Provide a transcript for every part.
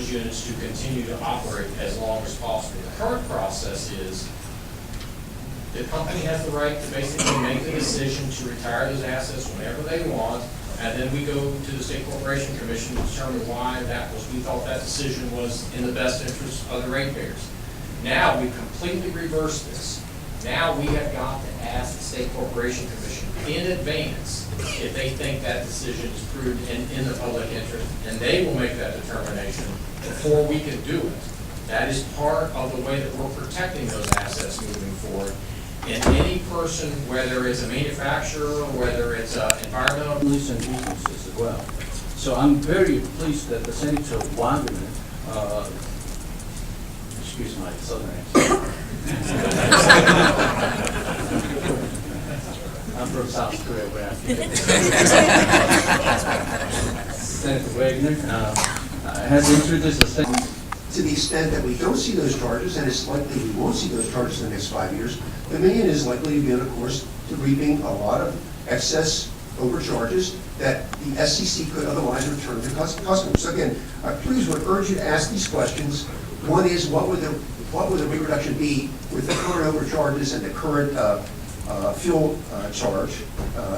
those units to continue to operate as long as possible. The current process is the company has the right to basically make the decision to retire those assets whenever they want, and then we go to the State Corporation Commission to determine why that was, we thought that decision was in the best interest of the ratepayers. Now we've completely reversed this. Now we have got to ask the State Corporation Commission in advance if they think that decision is proved in the public interest, and they will make that determination before we can do it. That is part of the way that we're protecting those assets moving forward. And any person, whether it's a manufacturer, whether it's environmental and businesses as well. So I'm very pleased that the Senator Wagner, excuse my southern accent. I'm from South Korea, where Senator Wagner has introduced a second. To the extent that we don't see those charges, and it's likely we won't see those charges in the next 5 years, Dominion is likely to be on a course to reaping a lot of excess overcharges that the SEC could otherwise return to customers. So again, I please would urge you to ask these questions. One is, what would the rate reduction be with the current overcharges and the current fuel charge,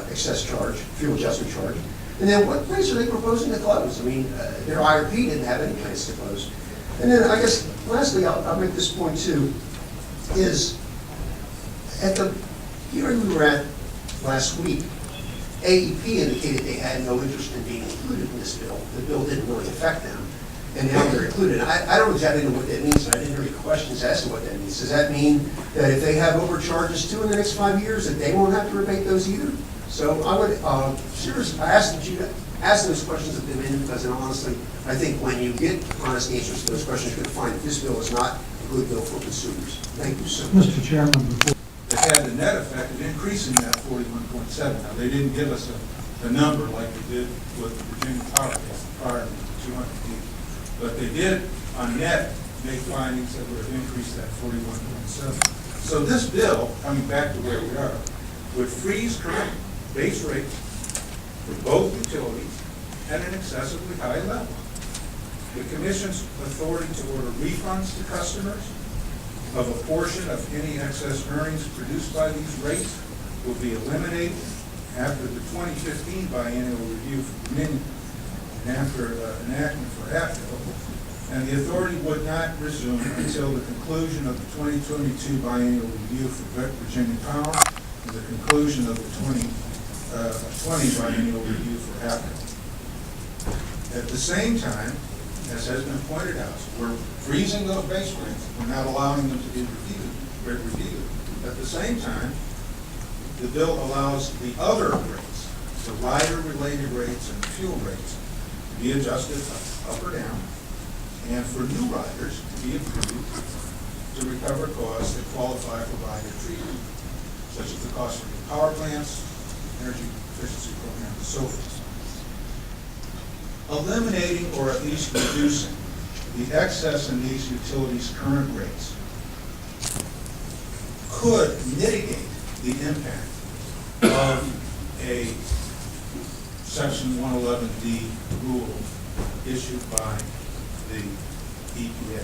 excess charge, fuel adjustment charge? And then what rates are they proposing to close? I mean, their IRP didn't have any plans to close. And then I guess lastly, I'll make this point too, is at the hearing we were at last week, AEP indicated they had no interest in being included in this bill. The bill didn't really affect them, and now they're included. I don't exactly know what that means, and I didn't hear any questions as to what that means. Does that mean that if they have overcharges too in the next 5 years, that they won't have to rebate those either? So I would seriously, I ask that you ask those questions of Dominion, because honestly, I think when you get honest answers to those questions, you're going to find that this bill is not a good bill for consumers. Thank you so much. Mr. Chairman, before It had the net effect of increasing that 41.7. Now, they didn't give us a number like they did with the Virginia Power case prior to the 200 feet. But they did, on net, make findings that would have increased that 41.7. So this bill, coming back to where we are, would freeze current base rates for both utilities at an excessively high level. The Commission's authority to order refunds to customers of a portion of any excess earnings produced by these rates will be eliminated after the 2015 biennial review for Dominion and after enactment for APCO, and the authority would not resume until the conclusion of the 2022 biennial review for Virginia Power and the conclusion of the 2020 biennial review for APCO. At the same time, as has been pointed out, we're freezing those base rates. We're not allowing them to be reviewed. At the same time, the bill allows the other rates, the rider-related rates and the fuel rates, to be adjusted up or down, and for new riders to be approved to recover costs that qualify for rider treatment, such as the cost of new power plants, energy efficiency programs, and so forth. Eliminating or at least reducing the excess in these utilities' current rates could mitigate the impact of a Section 111D rule issued by the EPA.